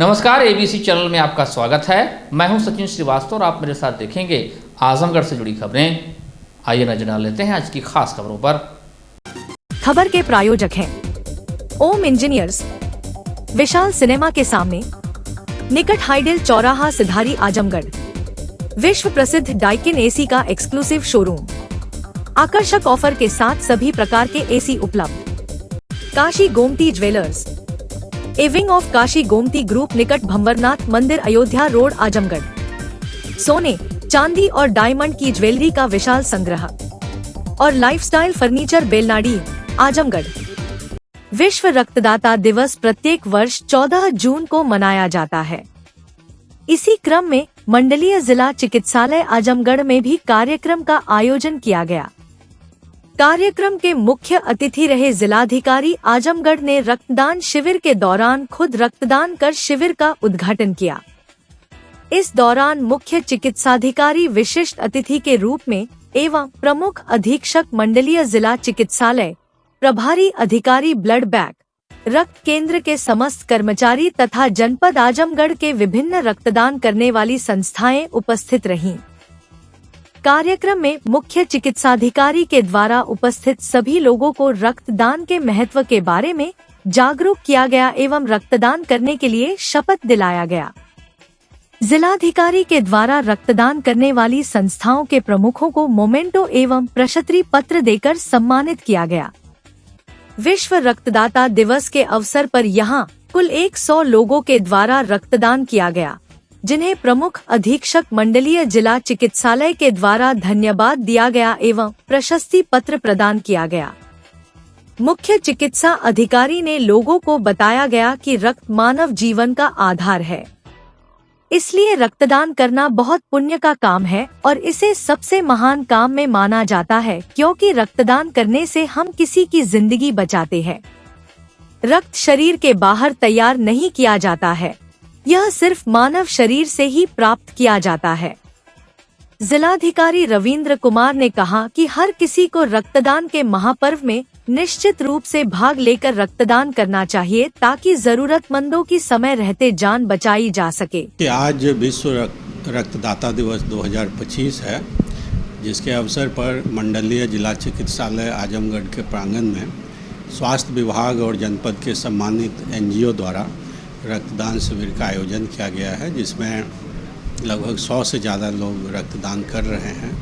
नमस्कार, ABC channel में आपका स्वागत है। मैं हूं सचिन श्रीवास्तव और आप मेरे साथ देखेंगे आजमगढ़ से जुड़ी खबरें। आइए नजर डाल लेते हैं आज की खास खबरों पर। खबर के प्रायोजक हैं ओम इंजीनियर्स, विशाल सिनेमा के सामने, निकट हाईडेल चौराहा सिधारी आजमगढ़, विश्व प्रसिद्ध डाइकिन एसी का एक्सक्लूसिव शोरूम, आकर्षक ऑफर के साथ सभी प्रकार के एसी उपलब्ध। Kashi Gomti jewellers, a wing of Kashi Gomti group, निकट भंवरनाथ मंदिर, अयोध्या रोड, आजमगढ़। सोने, चांदी और डायमंड की ज्वेलरी का विशाल संग्रह और लाइफस्टाइल फर्नीचर, बेलनाडी, आजमगढ़। विश्व रक्तदाता दिवस प्रत्येक वर्ष 14 जून को मनाया जाता है। इसी क्रम में मंडलीय जिला चिकित्सालय आजमगढ़ में भी कार्यक्रम का आयोजन किया गया। कार्यक्रम के मुख्य अतिथि रहे जिलाधिकारी आजमगढ़ ने रक्तदान शिविर के दौरान खुद रक्तदान कर शिविर का उद्घाटन किया। इस दौरान मुख्य चिकित्साधिकारी विशिष्ट अतिथि के रूप में एवं प्रमुख अधीक्षक मंडलीय जिला चिकित्सालय, प्रभारी अधिकारी, ब्लड बैंक, रक्त केंद्र के समस्त कर्मचारी तथा जनपद आजमगढ़ के विभिन्न रक्तदान करने वाली संस्थाएं उपस्थित रहीं। कार्यक्रम में मुख्य चिकित्साधिकारी के द्वारा उपस्थित सभी लोगों को रक्तदान के महत्व के बारे में जागरूक किया गया एवं रक्तदान करने के लिए शपथ दिलाया गया। जिलाधिकारी के द्वारा रक्तदान करने वाली संस्थाओं के प्रमुखों को मोमेंटो एवं प्रशस्ति पत्र देकर सम्मानित किया गया। विश्व रक्तदाता दिवस के अवसर पर यहां कुल 100 लोगों के द्वारा रक्तदान किया गया, जिन्हें प्रमुख अधीक्षक मंडलीय जिला चिकित्सालय के द्वारा धन्यवाद दिया गया एवं प्रशस्ति पत्र प्रदान किया गया। मुख्य चिकित्सा अधिकारी ने लोगों को बताया गया कि रक्त मानव जीवन का आधार है, इसलिए रक्तदान करना बहुत पुण्य का काम है और इसे सबसे महान काम में माना जाता है, क्योंकि रक्तदान करने से हम किसी की जिंदगी बचाते हैं। रक्त शरीर के बाहर तैयार नहीं किया जाता है, यह सिर्फ मानव शरीर से ही प्राप्त किया जाता है। जिलाधिकारी रविंद्र कुमार ने कहा कि हर किसी को रक्तदान के महापर्व में निश्चित रूप से भाग लेकर रक्तदान करना चाहिए, ताकि जरूरतमंदों की समय रहते जान बचाई जा सके। आज विश्व रक्तदाता दिवस 2025 है, जिसके अवसर पर मंडलीय जिला चिकित्सालय आजमगढ़ के प्रांगण में स्वास्थ्य विभाग और जनपद के सम्मानित एनजीओ द्वारा रक्तदान शिविर का आयोजन किया गया है, जिसमें लगभग 100 से ज़्यादा लोग रक्तदान कर रहे हैं।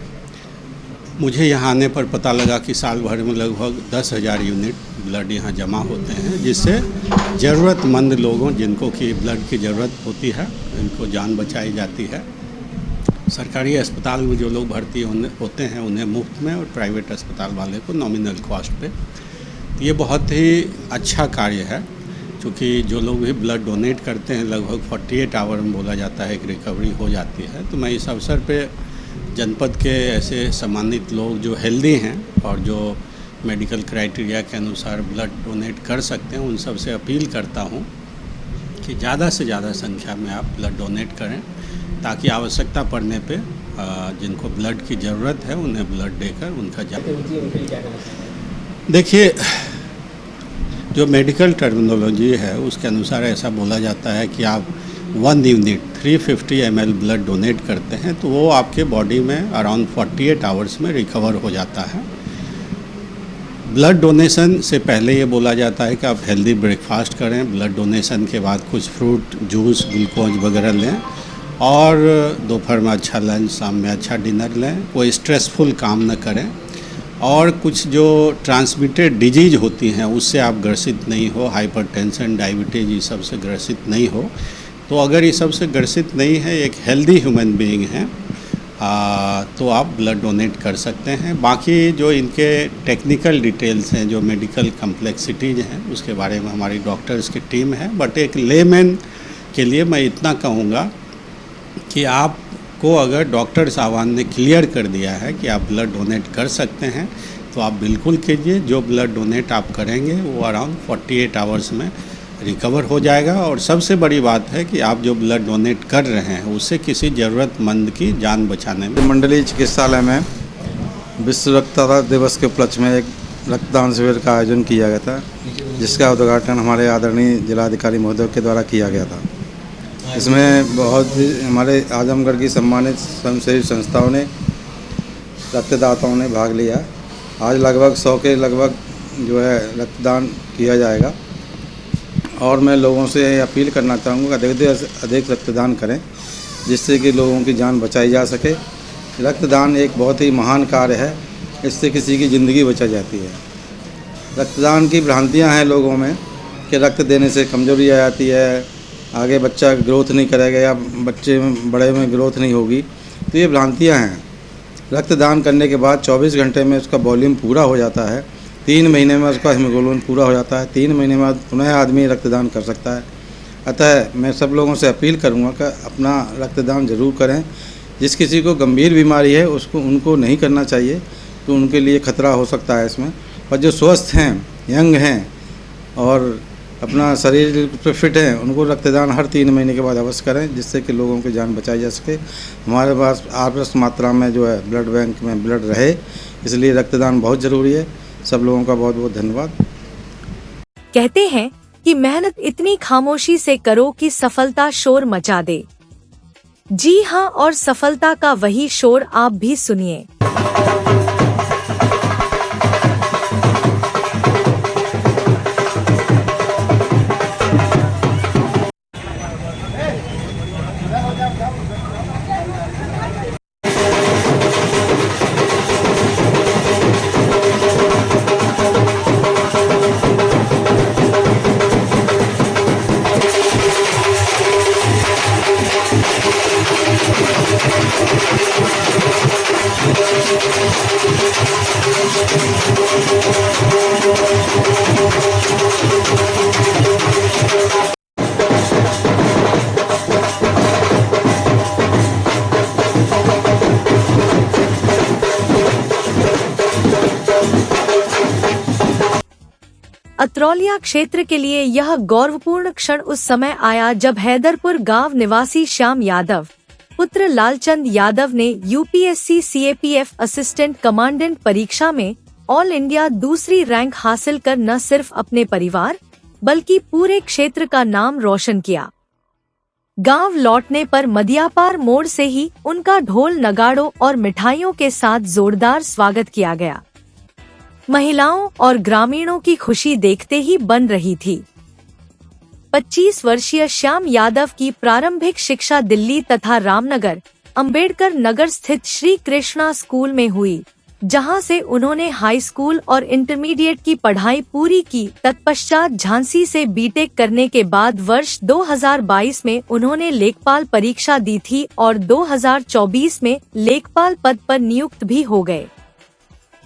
मुझे यहाँ आने पर पता लगा कि साल भर में लगभग 10,000 यूनिट ब्लड यहाँ जमा होते हैं, जिससे ज़रूरतमंद लोगों जिनको कि ब्लड की ज़रूरत होती है, इनको जान बचाई जाती है। सरकारी अस्पताल में जो लोग भर्ती होते हैं उन्हें मुफ्त में, और प्राइवेट अस्पताल वाले को नॉमिनल कॉस्ट पे। ये बहुत ही अच्छा कार्य है, क्योंकि जो लोग भी ब्लड डोनेट करते हैं लगभग 48 आवर में बोला जाता है कि रिकवरी हो जाती है। तो मैं इस अवसर पे जनपद के ऐसे सम्मानित लोग जो हेल्दी हैं और जो मेडिकल क्राइटेरिया के अनुसार ब्लड डोनेट कर सकते हैं, उन सब से अपील करता हूं कि ज़्यादा से ज़्यादा संख्या में आप ब्लड डोनेट करें, ताकि आवश्यकता पड़ने पे जिनको ब्लड की ज़रूरत है उन्हें ब्लड देकर उनका देखिए, जो मेडिकल टर्मिनोलॉजी है उसके अनुसार ऐसा बोला जाता है कि आप 1 यूनिट 350 ml ब्लड डोनेट करते हैं तो वो आपके बॉडी में अराउंड 48 आवर्स में रिकवर हो जाता है। ब्लड डोनेशन से पहले ये बोला जाता है कि आप हेल्दी ब्रेकफास्ट करें, ब्लड डोनेशन के बाद कुछ फ्रूट जूस, ग्लूकोज वगैरह लें, और दोपहर में अच्छा लंच, शाम में अच्छा डिनर लें, कोई स्ट्रेसफुल काम न करें, और कुछ जो ट्रांसमिटेड डिजीज होती हैं उससे आप ग्रसित नहीं हो, हाइपरटेंशन, डायबिटीज, ये सब से ग्रसित नहीं हो। तो अगर ये सब से ग्रसित नहीं है, एक हेल्दी ह्यूमन बीइंग है, तो आप ब्लड डोनेट कर सकते हैं। बाकी जो इनके टेक्निकल डिटेल्स हैं, जो मेडिकल कम्प्लेक्सिटीज हैं, उसके बारे में हमारी डॉक्टर्स की टीम है। बट एक लेमैन के लिए मैं इतना कहूँगा कि आप को अगर डॉक्टर साहबान ने क्लियर कर दिया है कि आप ब्लड डोनेट कर सकते हैं, तो आप बिल्कुल कीजिए। जो ब्लड डोनेट आप करेंगे वो अराउंड 48 आवर्स में रिकवर हो जाएगा। और सबसे बड़ी बात है कि आप जो ब्लड डोनेट कर रहे हैं उससे किसी ज़रूरतमंद की जान बचाने में। मंडलीय चिकित्सालय में विश्व रक्तदाता दिवस के उपलक्ष्य में एक रक्तदान शिविर का आयोजन किया गया था, जिसका उद्घाटन हमारे आदरणीय जिलाधिकारी महोदय के द्वारा किया गया था। इसमें बहुत हमारे आजमगढ़ की सम्मानित स्वयंसेवी संस्थाओं ने, रक्तदाताओं ने भाग लिया। आज लगभग 100 के लगभग जो है रक्तदान किया जाएगा और मैं लोगों से अपील करना चाहूँगा अधिक से अधिक रक्तदान करें, जिससे कि लोगों की जान बचाई जा सके। रक्तदान एक बहुत ही महान कार्य है, इससे किसी की ज़िंदगी बचा जाती है। रक्तदान की भ्रांतियाँ हैं लोगों में कि रक्त देने से कमजोरी आ जाती है, आगे बच्चा ग्रोथ नहीं करेगा या बच्चे में बड़े में ग्रोथ नहीं होगी, तो ये भ्रांतियाँ हैं। रक्तदान करने के बाद 24 घंटे में उसका वॉल्यूम पूरा हो जाता है, 3 महीने में उसका हीमोग्लोबिन पूरा हो जाता है, 3 महीने बाद पुनः आदमी रक्तदान कर सकता है। अतः मैं सब लोगों से अपील करूंगा कि अपना रक्तदान ज़रूर करें। जिस किसी को गंभीर बीमारी है उनको नहीं करना चाहिए, तो उनके लिए खतरा हो सकता है इसमें। और जो स्वस्थ हैं, यंग हैं और अपना शरीर पे फिट हैं, उनको रक्तदान हर 3 महीने के बाद अवश्य करें, जिससे कि लोगों की जान बचाई जा सके। हमारे पास आवश्यक मात्रा में जो है ब्लड बैंक में ब्लड रहे, इसलिए रक्तदान बहुत ज़रूरी है। सब लोगों का बहुत बहुत धन्यवाद। कहते हैं कि मेहनत इतनी खामोशी से करो कि सफलता शोर मचा दे। जी हाँ, और सफलता का वही शोर आप भी सुनिए। अत्रौलिया क्षेत्र के लिए यह गौरवपूर्ण क्षण उस समय आया जब हैदरपुर गांव निवासी श्याम यादव पुत्र लालचंद यादव ने यूपीएससी सीएपीएफ असिस्टेंट कमांडेंट परीक्षा में ऑल इंडिया दूसरी रैंक हासिल कर न सिर्फ अपने परिवार बल्कि पूरे क्षेत्र का नाम रोशन किया। गांव लौटने पर मदियापार मोड़ से ही उनका ढोल नगाड़ों और मिठाइयों के साथ जोरदार स्वागत किया गया। महिलाओं और ग्रामीणों की खुशी देखते ही बन रही थी। 25 वर्षीय श्याम यादव की प्रारंभिक शिक्षा दिल्ली तथा रामनगर, अंबेडकर नगर स्थित श्री कृष्णा स्कूल में हुई, जहां से उन्होंने हाई स्कूल और इंटरमीडिएट की पढ़ाई पूरी की। तत्पश्चात झांसी से बीटेक करने के बाद वर्ष 2022 में उन्होंने लेखपाल परीक्षा दी थी और 2024 में लेखपाल पद पर नियुक्त भी हो गए।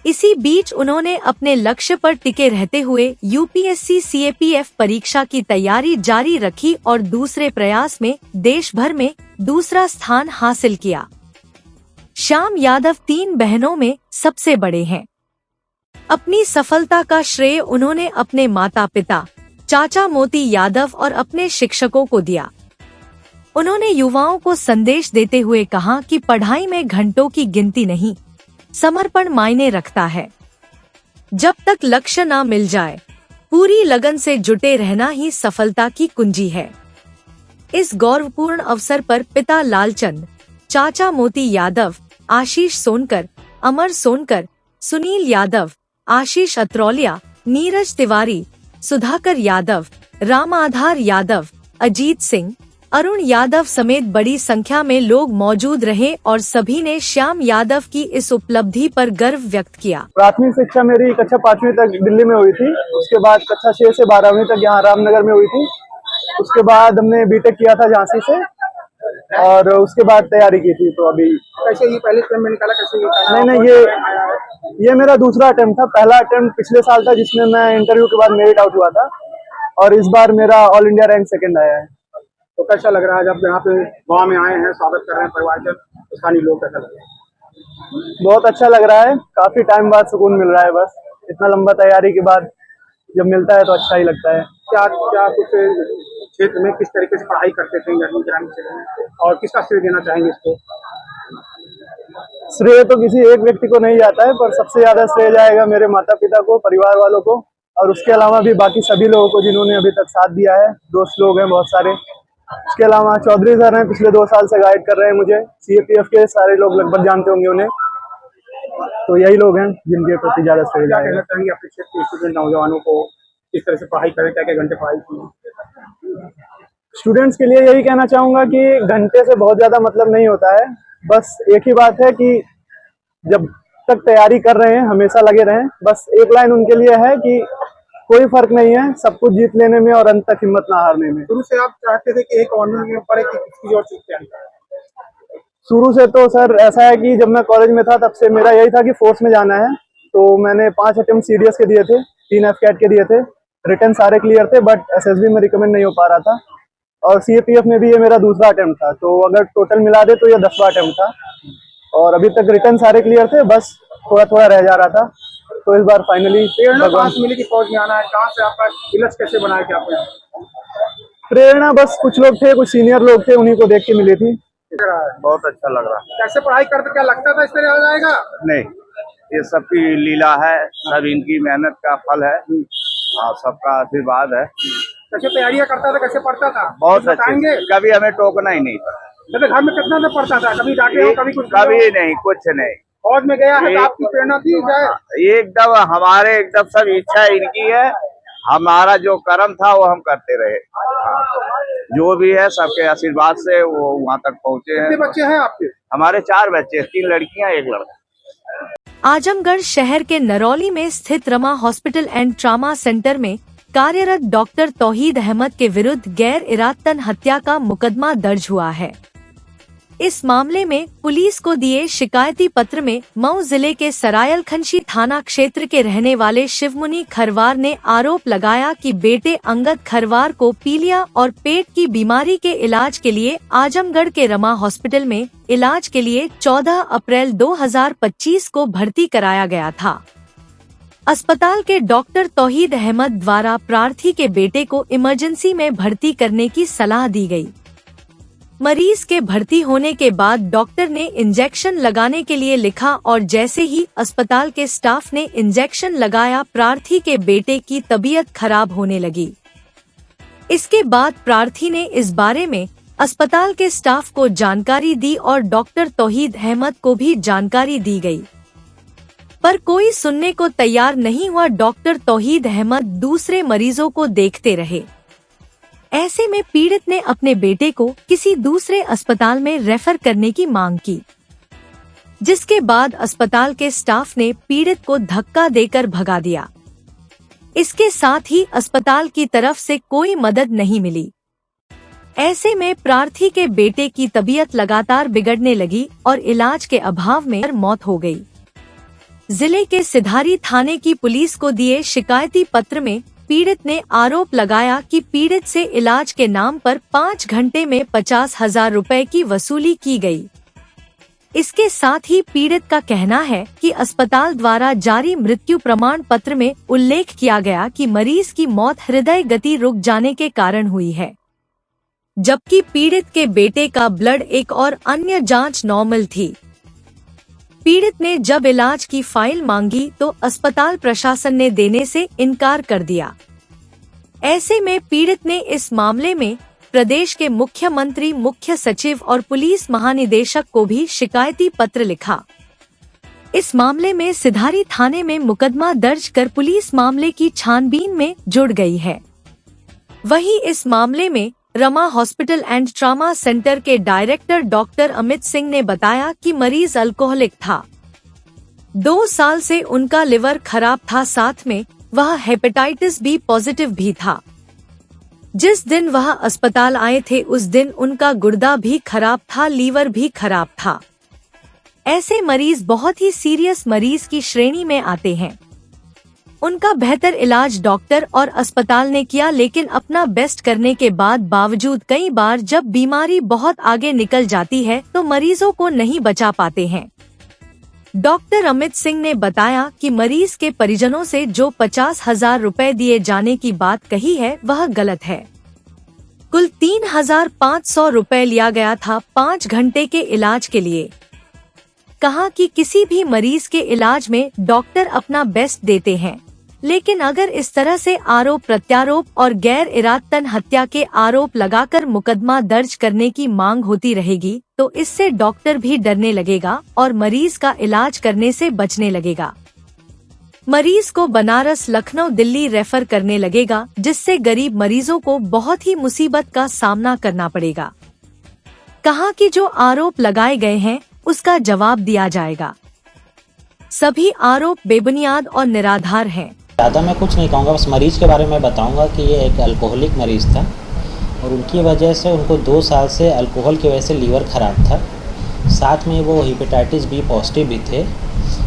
इसी बीच उन्होंने अपने लक्ष्य पर टिके रहते हुए यूपीएससी सीएपीएफ परीक्षा की तैयारी जारी रखी और दूसरे प्रयास में देश भर में दूसरा स्थान हासिल किया। श्याम यादव 3 बहनों में सबसे बड़े हैं। अपनी सफलता का श्रेय उन्होंने अपने माता पिता, चाचा मोती यादव और अपने शिक्षकों को दिया। उन्होंने युवाओं को संदेश देते हुए कहा कि पढ़ाई में घंटों की गिनती नहीं, समर्पण मायने रखता है। जब तक लक्ष्य ना मिल जाए, पूरी लगन से जुटे रहना ही सफलता की कुंजी है। इस गौरवपूर्ण अवसर पर पिता लालचंद, चाचा मोती यादव, आशीष सोनकर, अमर सोनकर, सुनील यादव, आशीष अत्रौलिया, नीरज तिवारी, सुधाकर यादव, राम आधार यादव, अजीत सिंह, अरुण यादव समेत बड़ी संख्या में लोग मौजूद रहे और सभी ने श्याम यादव की इस उपलब्धि पर गर्व व्यक्त किया। प्राथमिक शिक्षा मेरी कक्षा 5वीं तक दिल्ली में हुई थी। उसके बाद कक्षा 6 से 12वीं तक यहाँ रामनगर में हुई थी। उसके बाद हमने बीटेक किया था झांसी से और उसके बाद तैयारी की थी। तो अभी कैसे ये पहले अटेम्प्ट में निकाला, कैसे ये नहीं, ये मेरा दूसरा अटेम्प्ट था। पहला अटेम्प्ट पिछले साल था जिसमें मैं इंटरव्यू के बाद मेरिट आउट हुआ था और इस बार मेरा ऑल इंडिया रैंक 2nd आया है। तो कैसा लग रहा है जब यहाँ पे गाँव में आए हैं, स्वागत कर रहे हैं परिवारजन, स्थानीय लोग, कैसा लग रहा है? बहुत अच्छा लग रहा है। काफी टाइम बाद सुकून मिल रहा है। बस इतना लंबा तैयारी के बाद जब मिलता है तो अच्छा ही लगता है। क्या कुछ क्षेत्र में किस तरीके से पढ़ाई करते थे ग्रामीण क्षेत्र में, और किसका श्रेय देना चाहेंगे इसको? श्रेय तो किसी एक व्यक्ति को नहीं जाता है, पर सबसे ज्यादा श्रेय जाएगा मेरे माता पिता को, परिवार वालों को और उसके अलावा भी बाकी सभी लोगों को जिन्होंने अभी तक साथ दिया है। दोस्त लोग हैं बहुत सारे, उसके अलावा चौधरी सर हैं, पिछले 2 साल से गाइड कर रहे हैं मुझे। सीएपीएफ के सारे लोग लगभग जानते होंगे उन्हें। तो यही लोग हैं जिनके प्रति ज्यादा श्रेय क्या जाएगा। कहना चाहेंगे अपने क्षेत्र के स्टूडेंट नौजवानों को किस तरह से पढ़ाई करें, क्या क्या घंटे पढ़ाई की? स्टूडेंट्स के लिए यही कहना चाहूंगा कि घंटे से बहुत ज्यादा मतलब नहीं होता है। बस एक ही बात है कि जब तक तैयारी कर रहे हैं हमेशा लगे रहें। बस एक लाइन उनके लिए है कि कोई फर्क नहीं है, सब कुछ जीत लेने में और अंत तक हिम्मत ना हारने में। शुरू से आप चाहते थे कि एक ऑनर में पढ़े कि किसी और चीज तैयारी करें? शुरू से तो सर ऐसा है कि जब मैं कॉलेज में था तब से मेरा यही था कि फोर्स में जाना है। तो मैंने 5 अटेम्प्ट सीडीएस के दिए थे, 3 एफकेट के दिए थे। रिटर्न सारे क्लियर थे, बट एसएसबी में रिकमेंड नहीं हो पा रहा था। और सीएपीएफ में भी ये मेरा दूसरा अटेम्प्ट था। तो अगर टोटल मिला दे तो ये 10वां अटेम्प्ट था। और अभी तक रिटर्न सारे क्लियर थे, बस थोड़ा थोड़ा रह जा रहा था। तो इस बार फाइनली प्रेरणा कहाँ से मिली कि फौज में आना है? कहाँ से आपका इलज कैसे बनाया क्या आपने? प्रेरणा बस कुछ लोग थे, कुछ सीनियर लोग थे, उन्हीं को देख के मिली थी। बहुत अच्छा लग रहा है। कैसे पढ़ाई करते, क्या लगता था इस तरह आ जाएगा? नहीं, ये सबकी लीला है, सब इनकी मेहनत का फल है। हाँ, सबका आशीर्वाद है। कैसे तैयारियां करता था, कैसे पढ़ता था? बहुत कुछ बताएंगे? अच्छे, कभी हमें टोकना ही नहीं पड़ा। जैसे घर में कितना से पढ़ता था, कभी डांटे हो, कभी कुछ कभी नहीं, कुछ नहीं। फौज में गया है तो आपकी प्रेरणा थी जाए? एकदम हमारे एकदम सब इच्छा इनकी है। हमारा जो कर्म था वो हम करते रहे। हाँ, जो भी है सबके आशीर्वाद से वो वहाँ तक पहुँचे कितने हैं। बच्चे हैं आपके? हमारे 4 बच्चे, 3 लड़कियाँ 1 लड़का। आजमगढ़ शहर के नरौली में स्थित Rama hospital and trauma centre में कार्यरत डॉक्टर तौहीद अहमद के विरुद्ध गैर इरादतन हत्या का मुकदमा दर्ज हुआ है। इस मामले में पुलिस को दिए शिकायती पत्र में मऊ जिले के सरायलखंशी थाना क्षेत्र के रहने वाले शिवमुनि खरवार ने आरोप लगाया कि बेटे अंगद खरवार को पीलिया और पेट की बीमारी के इलाज के लिए आजमगढ़ के रमा हॉस्पिटल में इलाज के लिए 14 अप्रैल 2025 को भर्ती कराया गया था। अस्पताल के डॉक्टर तौहीद अहमद द्वारा प्रार्थी के बेटे को इमरजेंसी में भर्ती करने की सलाह दी गई। मरीज के भर्ती होने के बाद डॉक्टर ने इंजेक्शन लगाने के लिए लिखा और जैसे ही अस्पताल के स्टाफ ने इंजेक्शन लगाया, प्रार्थी के बेटे की तबीयत खराब होने लगी। इसके बाद प्रार्थी ने इस बारे में अस्पताल के स्टाफ को जानकारी दी और डॉक्टर तौहीद अहमद को भी जानकारी दी गई, पर कोई सुनने को तैयार नहीं हुआ। डॉक्टर तौहीद अहमद दूसरे मरीजों को देखते रहे। ऐसे में पीड़ित ने अपने बेटे को किसी दूसरे अस्पताल में रेफर करने की मांग की, जिसके बाद अस्पताल के स्टाफ ने पीड़ित को धक्का देकर भगा दिया। इसके साथ ही अस्पताल की तरफ से कोई मदद नहीं मिली। ऐसे में प्रार्थी के बेटे की तबीयत लगातार बिगड़ने लगी और इलाज के अभाव में मौत हो गई। जिले के सिधारी थाने की पुलिस को दिए शिकायती पत्र में पीड़ित ने आरोप लगाया कि पीड़ित से इलाज के नाम पर 5 घंटे में 50,000 रुपए की वसूली की गई। इसके साथ ही पीड़ित का कहना है कि अस्पताल द्वारा जारी मृत्यु प्रमाण पत्र में उल्लेख किया गया कि मरीज की मौत हृदय गति रुक जाने के कारण हुई है, जबकि पीड़ित के बेटे का ब्लड एक और अन्य जांच नॉर्मल थी। पीड़ित ने जब इलाज की फाइल मांगी तो अस्पताल प्रशासन ने देने से इनकार कर दिया। ऐसे में पीड़ित ने इस मामले में प्रदेश के मुख्यमंत्री, मुख्य सचिव और पुलिस महानिदेशक को भी शिकायती पत्र लिखा। इस मामले में सिधारी थाने में मुकदमा दर्ज कर पुलिस मामले की छानबीन में जुड़ गई है। वहीं इस मामले में Rama hospital and trauma centre के डायरेक्टर डॉक्टर अमित सिंह ने बताया कि मरीज अल्कोहलिक था। 2 साल से उनका लिवर खराब था, साथ में वह हेपेटाइटिस बी पॉजिटिव भी था। जिस दिन वह अस्पताल आए थे उस दिन उनका गुर्दा भी खराब था, लीवर भी खराब था। ऐसे मरीज बहुत ही सीरियस मरीज की श्रेणी में आते हैं। उनका बेहतर इलाज डॉक्टर और अस्पताल ने किया, लेकिन अपना बेस्ट करने के बावजूद कई बार जब बीमारी बहुत आगे निकल जाती है तो मरीजों को नहीं बचा पाते हैं। डॉक्टर अमित सिंह ने बताया कि मरीज के परिजनों से जो 50,000 रुपए दिए जाने की बात कही है वह गलत है। कुल 3,500 रुपए लिया गया था 5 घंटे के इलाज के लिए। कहा कि किसी भी मरीज के इलाज में डॉक्टर अपना बेस्ट देते हैं, लेकिन अगर इस तरह से आरोप प्रत्यारोप और गैर इरादतन हत्या के आरोप लगाकर मुकदमा दर्ज करने की मांग होती रहेगी तो इससे डॉक्टर भी डरने लगेगा और मरीज का इलाज करने से बचने लगेगा। मरीज को बनारस, लखनऊ, दिल्ली रेफर करने लगेगा, जिससे गरीब मरीजों को बहुत ही मुसीबत का सामना करना पड़ेगा। कहा कि जो आरोप लगाए गए हैं उसका जवाब दिया जाएगा। सभी आरोप बेबुनियाद और निराधार हैं। ज़्यादा मैं कुछ नहीं कहूँगा, बस मरीज़ के बारे में बताऊँगा कि ये एक अल्कोहलिक मरीज़ था और उनकी वजह से उनको 2 साल से अल्कोहल की वजह से लीवर ख़राब था। साथ में वो हेपेटाइटिस बी पॉजिटिव भी थे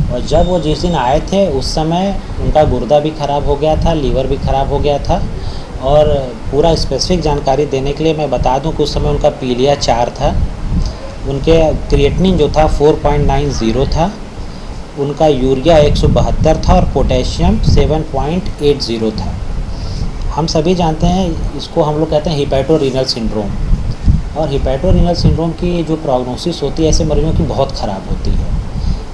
और जब वो जिस दिन आए थे उस समय उनका गुर्दा भी ख़राब हो गया था, लीवर भी ख़राब हो गया था। और पूरा स्पेसिफिक जानकारी देने के लिए मैं बता दूं कि उस समय उनका पीलिया 4 था, उनके क्रिएटिनिन जो था 4.90 था, उनका यूरिया 172 था और पोटेशियम 7.80 था। हम सभी जानते हैं इसको हम लोग कहते हैं हिपैटोरीनल सिंड्रोम, और हिपैटोरीनल सिंड्रोम की जो प्रोग्नोसिस होती है ऐसे मरीजों की बहुत ख़राब होती है।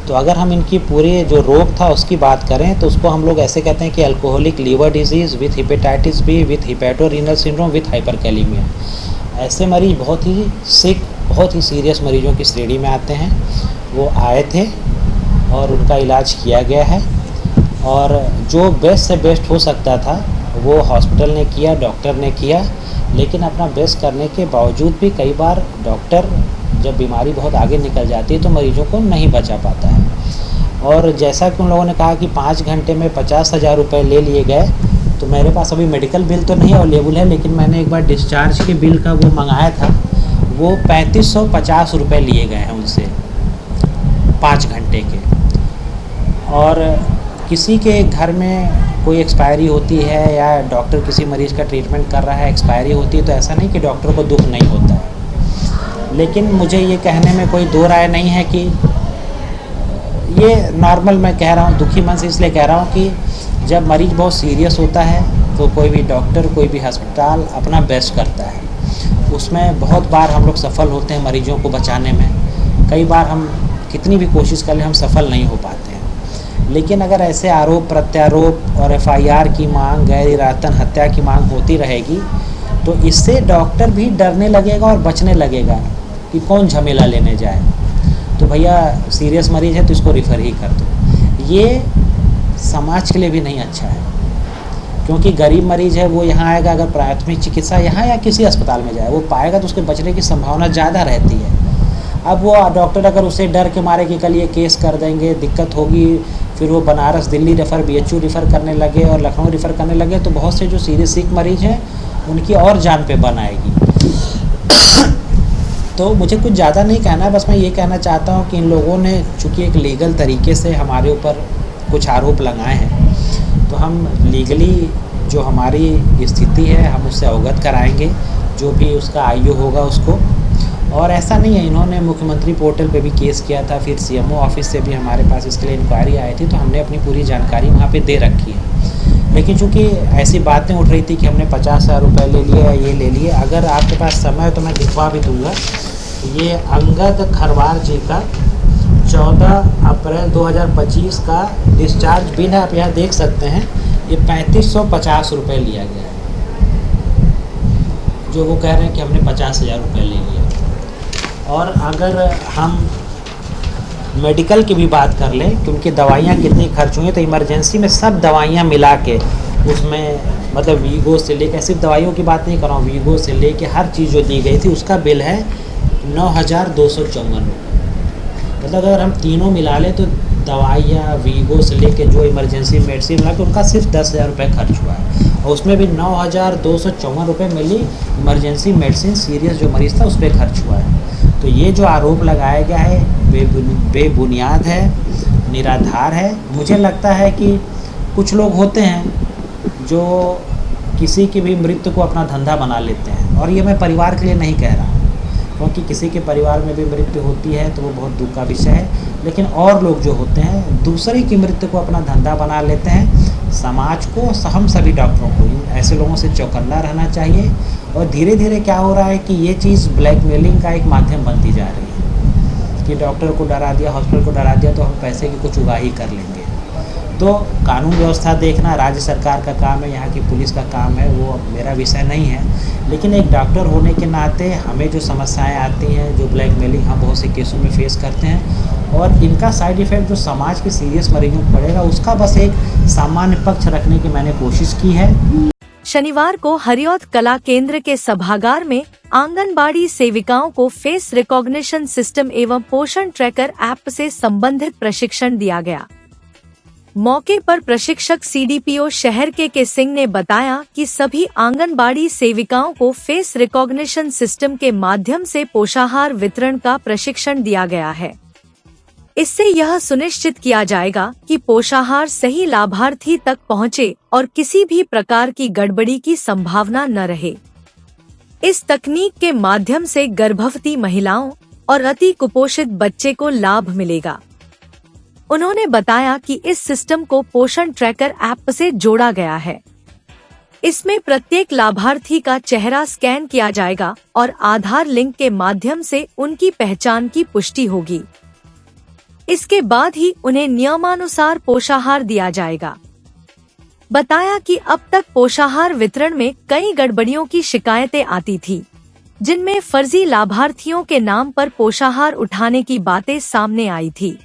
तो अगर हम इनकी पूरी जो रोग था उसकी बात करें तो उसको हम लोग ऐसे कहते हैं कि alcoholic liver disease with hepatitis B with hepatorenal syndrome with hyperkalemia. ऐसे मरीज बहुत ही सिक, बहुत ही सीरियस मरीजों की श्रेणी में आते हैं। वो आए थे और उनका इलाज किया गया है और जो बेस्ट से बेस्ट हो सकता था वो हॉस्पिटल ने किया, डॉक्टर ने किया, लेकिन अपना बेस्ट करने के बावजूद भी कई बार डॉक्टर जब बीमारी बहुत आगे निकल जाती है तो मरीजों को नहीं बचा पाता है। और जैसा कि उन लोगों ने कहा कि 5 घंटे में 50,000 रुपये ले लिए गए, तो मेरे पास अभी मेडिकल बिल तो नहीं अवेलेबल है, लेकिन मैंने एक बार डिस्चार्ज के बिल का वो मंगाया था, वो 3550 रुपये लिए गए हैं उनसे 5 घंटे के। और किसी के घर में कोई एक्सपायरी होती है या डॉक्टर किसी मरीज़ का ट्रीटमेंट कर रहा है, एक्सपायरी होती है, तो ऐसा नहीं कि डॉक्टर को दुख नहीं होता है। लेकिन मुझे ये कहने में कोई दो राय नहीं है कि ये नॉर्मल मैं कह रहा हूँ, दुखी मन से इसलिए कह रहा हूँ कि जब मरीज़ बहुत सीरियस होता है तो कोई भी डॉक्टर, कोई भी अस्पताल अपना बेस्ट करता है। उसमें बहुत बार हम लोग सफल होते हैं मरीजों को बचाने में, कई बार हम कितनी भी कोशिश कर लें हम सफल नहीं हो पाते हैं। लेकिन अगर ऐसे आरोप प्रत्यारोप और FIR की मांग, गैर इरादतन हत्या की मांग होती रहेगी तो इससे डॉक्टर भी डरने लगेगा और बचने लगेगा कि कौन झमेला लेने जाए। तो भैया सीरियस मरीज़ है तो इसको रिफ़र ही कर दो। ये समाज के लिए भी नहीं अच्छा है, क्योंकि गरीब मरीज़ है वो यहाँ आएगा, अगर प्राथमिक चिकित्सा यहाँ या किसी अस्पताल में जाए वो पाएगा तो उसके बचने की संभावना ज़्यादा रहती है। अब वो डॉक्टर अगर उसे डर के मारे कि कल ये केस कर देंगे, दिक्कत होगी, फिर वो Banaras, Delhi refer, BHU refer करने लगे और लखनऊ रेफ़र करने लगे, तो बहुत से जो सीरियस सिक मरीज़ हैं उनकी और जान पे बन आएगी। तो मुझे कुछ ज़्यादा नहीं कहना है, बस मैं ये कहना चाहता हूँ कि इन लोगों ने चूँकि एक लीगल तरीके से हमारे ऊपर कुछ आरोप लगाए हैं, तो हम लीगली जो हमारी स्थिति है हम उससे अवगत कराएंगे, जो भी उसका आयु होगा उसको। और ऐसा नहीं है, इन्होंने मुख्यमंत्री पोर्टल पे भी केस किया था, फिर CMO ऑफिस से भी हमारे पास इसके लिए इंक्वायरी आई थी, तो हमने अपनी पूरी जानकारी वहाँ पे दे रखी है। लेकिन चूँकि ऐसी बातें उठ रही थी कि हमने 50,000 रुपये ले लिए या ये ले लिए, अगर आपके पास समय है तो मैं दिखवा भी दूँगा। ये अंगद खरवार जी का 14 अप्रैल 2025 का डिस्चार्ज बिल है, आप यहाँ देख सकते हैं। ये 3550 रुपये लिया गया है, जो वो कह रहे हैं कि हमने 50,000 रुपये ले लिया। और अगर हम मेडिकल की भी बात कर लें कि उनकी दवाइयाँ कितनी खर्च हुई हैं, तो इमरजेंसी में सब दवाइयाँ मिला के उसमें मतलब वीगो से लेकर, सिर्फ दवाइयों की बात नहीं कर रहा हूँ, वीगो से लेके हर चीज़ जो दी गई थी उसका बिल है 9,254 रुपये। मतलब अगर हम तीनों मिला लें तो दवाइयाँ, वीगो से लेके जो इमरजेंसी मेडिसिन मिला के उनका सिर्फ 10,000 रुपये खर्च हुआ है, और उसमें भी 9,254 रुपये मिली इमरजेंसी मेडिसिन सीरियस जो मरीज़ था उस पर खर्च हुआ है। तो ये जो आरोप लगाया गया है बेबुनियाद है, निराधार है। मुझे लगता है कि कुछ लोग होते हैं जो किसी की भी मृत्यु को अपना धंधा बना लेते हैं, और ये मैं परिवार के लिए नहीं कह रहा हूँ, क्योंकि किसी के परिवार में भी मृत्यु होती है तो वो बहुत दुख का विषय है। लेकिन और लोग जो होते हैं दूसरे की मृत्यु को अपना धंधा बना लेते हैं। समाज को, हम सभी डॉक्टरों को ऐसे लोगों से चौकन्ना रहना चाहिए। और धीरे धीरे क्या हो रहा है कि ये चीज़ ब्लैकमेलिंग का एक माध्यम बनती जा रही है कि डॉक्टर को डरा दिया, हॉस्पिटल को डरा दिया तो हम पैसे की कुछ उगाही कर लेंगे। तो कानून व्यवस्था देखना राज्य सरकार का काम है, यहाँ की पुलिस का काम है, वो मेरा विषय नहीं है। लेकिन एक डॉक्टर होने के नाते हमें जो समस्याएं आती हैं, जो ब्लैकमेलिंग हम बहुत से केसों में फेस करते हैं और इनका साइड इफ़ेक्ट जो समाज के सीरियस मरीजों को पड़ेगा, उसका बस एक सामान्य पक्ष रखने की मैंने कोशिश की है। शनिवार को हरिऔध कला केंद्र के सभागार में आंगनबाड़ी सेविकाओं को फेस रिकॉग्निशन सिस्टम एवं पोषण ट्रैकर ऐप से संबंधित प्रशिक्षण दिया गया। मौके पर प्रशिक्षक सीडीपीओ शहर के सिंह ने बताया कि सभी आंगनबाड़ी सेविकाओं को फेस रिकॉग्निशन सिस्टम के माध्यम से पोषाहार वितरण का प्रशिक्षण दिया गया है। इससे यह सुनिश्चित किया जाएगा कि पोषाहार सही लाभार्थी तक पहुंचे और किसी भी प्रकार की गड़बड़ी की संभावना न रहे। इस तकनीक के माध्यम से गर्भवती महिलाओं और अति कुपोषित बच्चे को लाभ मिलेगा। उन्होंने बताया कि इस सिस्टम को पोषण ट्रैकर ऐप से जोड़ा गया है। इसमें प्रत्येक लाभार्थी का चेहरा स्कैन किया जाएगा और आधार लिंक के माध्यम से उनकी पहचान की पुष्टि होगी। इसके बाद ही उन्हें नियमानुसार पोषाहार दिया जाएगा। बताया कि अब तक पोषाहार वितरण में कई गड़बड़ियों की शिकायतें आती थी, जिनमें फर्जी लाभार्थियों के नाम पर पोषाहार उठाने की बातें सामने आई थी।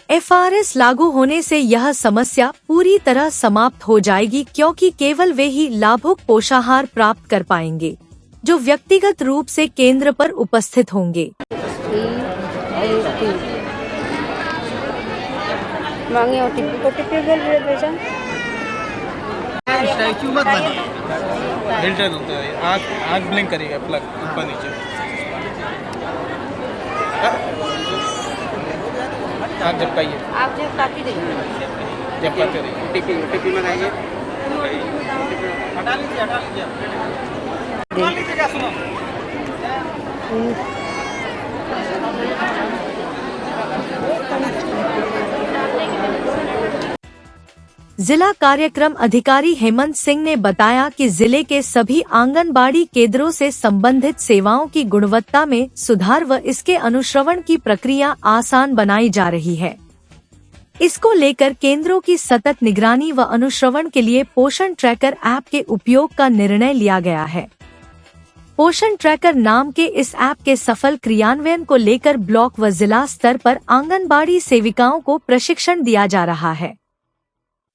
एफआरएस लागू होने से यह समस्या पूरी तरह समाप्त हो जाएगी, क्योंकि केवल वे ही लाभुक पोषाहार प्राप्त कर पाएंगे जो व्यक्तिगत रूप से केंद्र पर उपस्थित होंगे। मांगे ओटीपी बोल रहे बेटा। स्टैच्यू मत बनिए, हिल्टन होता है, आँख ब्लिंक करेगा, प्लग ऊपर नीचे, आँख झपकाइए, आप जो काटी देंगे झपकाते रहिए। ओटीपी मंगाइए, हटा लीजिए क्या सुनो। जिला कार्यक्रम अधिकारी हेमंत सिंह ने बताया कि जिले के सभी आंगनबाड़ी केंद्रों से संबंधित सेवाओं की गुणवत्ता में सुधार व इसके अनुश्रवण की प्रक्रिया आसान बनाई जा रही है। इसको लेकर केंद्रों की सतत निगरानी व अनुश्रवण के लिए पोषण ट्रैकर ऐप के उपयोग का निर्णय लिया गया है। पोषण ट्रैकर नाम के इस ऐप के सफल क्रियान्वयन को लेकर ब्लॉक व जिला स्तर पर आंगनबाड़ी सेविकाओं को प्रशिक्षण दिया जा रहा है।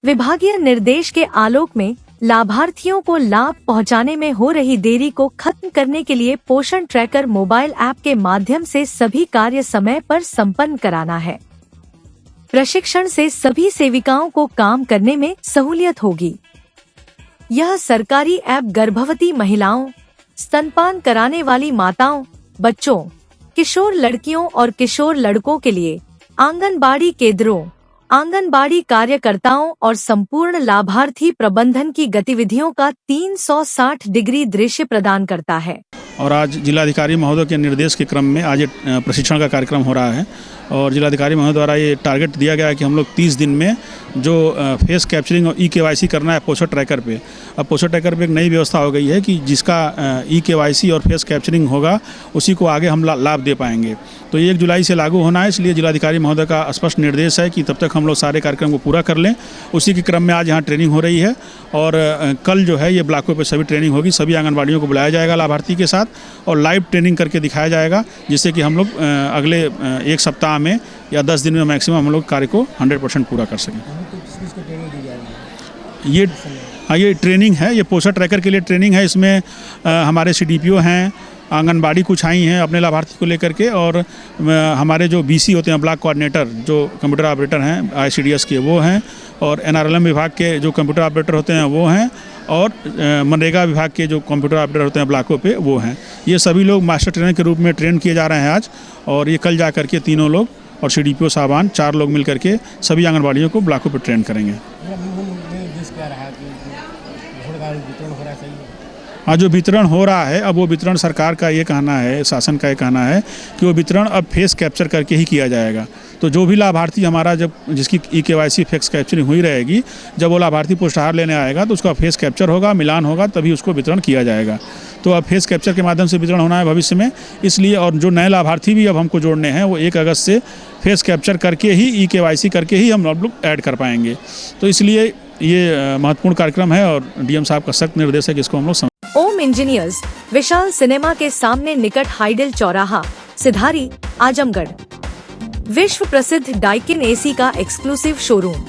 विभागीय निर्देश के आलोक में लाभार्थियों को लाभ पहुंचाने में हो रही देरी को खत्म करने के लिए पोषण ट्रैकर मोबाइल ऐप के माध्यम से सभी कार्य समय पर संपन्न कराना है। प्रशिक्षण से सभी सेविकाओं को काम करने में सहूलियत होगी। यह सरकारी ऐप गर्भवती महिलाओं, स्तनपान कराने वाली माताओं, बच्चों, किशोर लड़कियों और किशोर लड़कों के लिए आंगनबाड़ी केंद्रों, आंगनबाड़ी कार्यकर्ताओं और संपूर्ण लाभार्थी प्रबंधन की गतिविधियों का 360 डिग्री दृश्य प्रदान करता है। और आज जिलाधिकारी महोदय के निर्देश के क्रम में आज प्रशिक्षण का कार्यक्रम हो रहा है और जिलाधिकारी महोदय द्वारा ये टारगेट दिया गया है कि हम लोग 30 दिन में जो फेस कैप्चरिंग और ई-केवाईसी करना है पोषण ट्रैकर पे। अब पोषण ट्रैकर पे एक नई व्यवस्था हो गई है कि जिसका ई-केवाईसी और फेस कैप्चरिंग होगा उसी को आगे हम लाभ दे पाएंगे। तो ये 1 जुलाई से लागू होना है, इसलिए जिलाधिकारी महोदय का स्पष्ट निर्देश है कि तब तक हम लोग सारे कार्यक्रम को पूरा कर लें। उसी के क्रम में आज यहाँ ट्रेनिंग हो रही है और कल जो है ये ब्लॉकों पर सभी ट्रेनिंग होगी। सभी आंगनबाड़ियों को बुलाया जाएगा लाभार्थी के साथ और लाइव ट्रेनिंग करके दिखाया जाएगा, जिससे कि हम लोग अगले 1 सप्ताह में या 10 दिन में मैक्सिमम हम लोग कार्य को 100% पूरा कर सकें। ये ट्रेनिंग है, ये पोषण ट्रैकर के लिए ट्रेनिंग है। इसमें हमारे सीडीपीओ हैं, आंगनबाड़ी कुछ आई हैं अपने लाभार्थी को लेकर के, और हमारे जो बीसी होते हैं ब्लॉक कोऑर्डिनेटर जो कंप्यूटर ऑपरेटर हैं आईसीडीएस के वो हैं, और एनआरएलएम विभाग के जो कंप्यूटर ऑपरेटर होते हैं वो हैं, और मनरेगा विभाग के जो कंप्यूटर ऑपरेटर होते हैं ब्लॉकों पे वो हैं। ये सभी लोग मास्टर ट्रेनर के रूप में ट्रेन किए जा रहे हैं आज, और ये कल जा करके तीनों लोग और सीडीपीओ साहबान 4 लोग मिल करके सभी आंगनबाड़ियों को ब्लॉकों पर ट्रेन करेंगे। हाँ, जो वितरण हो रहा है, अब वो वितरण सरकार का ये कहना है, शासन का ये कहना है कि वो वितरण अब फेस कैप्चर करके ही किया जाएगा। तो जो भी लाभार्थी हमारा जब जिसकी ई-केवाईसी फेस कैप्चरिंग हुई रहेगी, जब वो लाभार्थी पुष्टाहार लेने आएगा तो उसका फेस कैप्चर होगा, मिलान होगा, तभी उसको वितरण किया जाएगा। तो अब फेस कैप्चर के माध्यम से वितरण होना है भविष्य में, इसलिए। और जो नए लाभार्थी भी अब हमको जोड़ने हैं वो 1 अगस्त से फेस कैप्चर करके ही EKYC करके ही हम लोग ऐड कर पाएंगे। तो इसलिए ये महत्वपूर्ण कार्यक्रम है और DM साहब का सख्त निर्देश है कि इसको हम लोग ओम इंजीनियर्स, विशाल सिनेमा के सामने निकट हाइडल चौराहा, सिधारी, आजमगढ़। विश्व प्रसिद्ध डाइकिन AC का एक्सक्लूसिव शोरूम।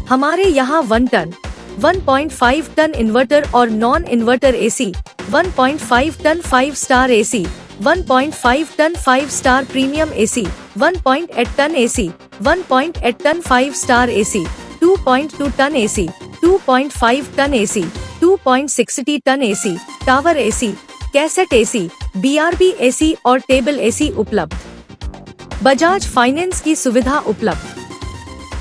हमारे यहाँ 1 टन, 1.5 टन इन्वर्टर और non inverter AC, 1.5 ton 5 star AC, 1.5 ton 5 star premium AC, 1.8 ton AC, 1.8 ton 5 star AC, 2.2 ton AC, 2.5 ton AC, 2.60 ton AC, tower AC, cassette AC, BRB AC और table AC उपलब्ध। Bajaj finance की सुविधा उपलब्ध।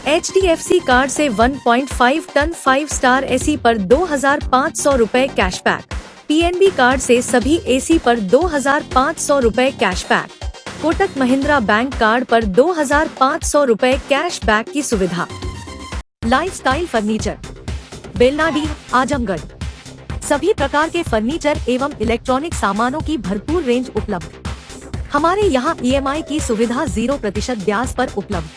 HDFC card से 1.5 ton 5 star AC पर 2,500 रुपए cashback. PNB card से सभी AC पर 2,500 रुपए cashback. Kotak Mahindra bank card पर 2,500 रुपए कैशबैक की सुविधा। Lifestyle furniture, Belnadi, Azamgarh. सभी प्रकार के फर्नीचर एवं इलेक्ट्रॉनिक सामानों की भरपूर रेंज उपलब्ध। हमारे यहाँ EMI की सुविधा 0% ब्याज पर उपलब्ध।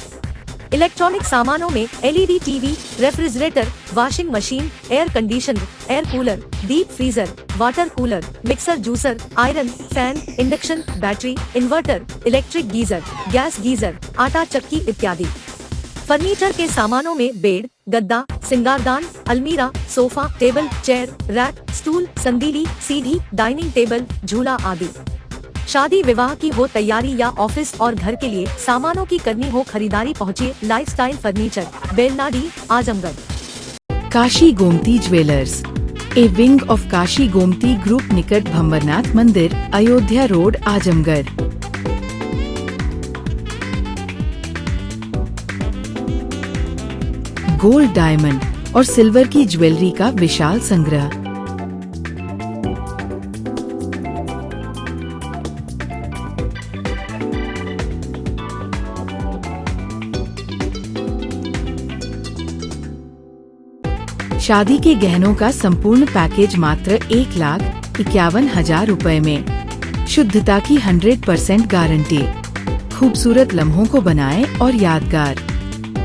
इलेक्ट्रॉनिक सामानों में LED TV, refrigerator, washing machine, air conditioner, air cooler, deep freezer, water cooler, mixer juicer, iron, fan, induction, battery, inverter, electric geyser, gas geyser, आटा चक्की इत्यादि। फर्नीचर के सामानों में बेड, गद्दा, सिंगारदान, अलमीरा, sofa, table, chair, rack, stool, संदीली, सीढ़ी, डाइनिंग टेबल, झूला आदि। शादी विवाह की हो तैयारी या ऑफिस और घर के लिए सामानों की करनी हो खरीदारी, पहुँचिए lifestyle furniture, Belnadi, Azamgarh. Kashi Gomti jewellers, a wing of Kashi Gomti group, निकट भंवरनाथ मंदिर, Ayodhya road, Azamgarh. Gold, diamond और सिल्वर की ज्वेलरी का विशाल संग्रह। शादी के गहनों का संपूर्ण पैकेज मात्र 1,51,000 रुपए में। शुद्धता की 100% गारंटी। खूबसूरत लम्हों को बनाएं और यादगार।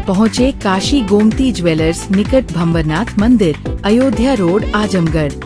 पहुँचे काशी गोमती ज्वेलर्स, निकट भंवरनाथ मंदिर, अयोध्या रोड, आजमगढ़।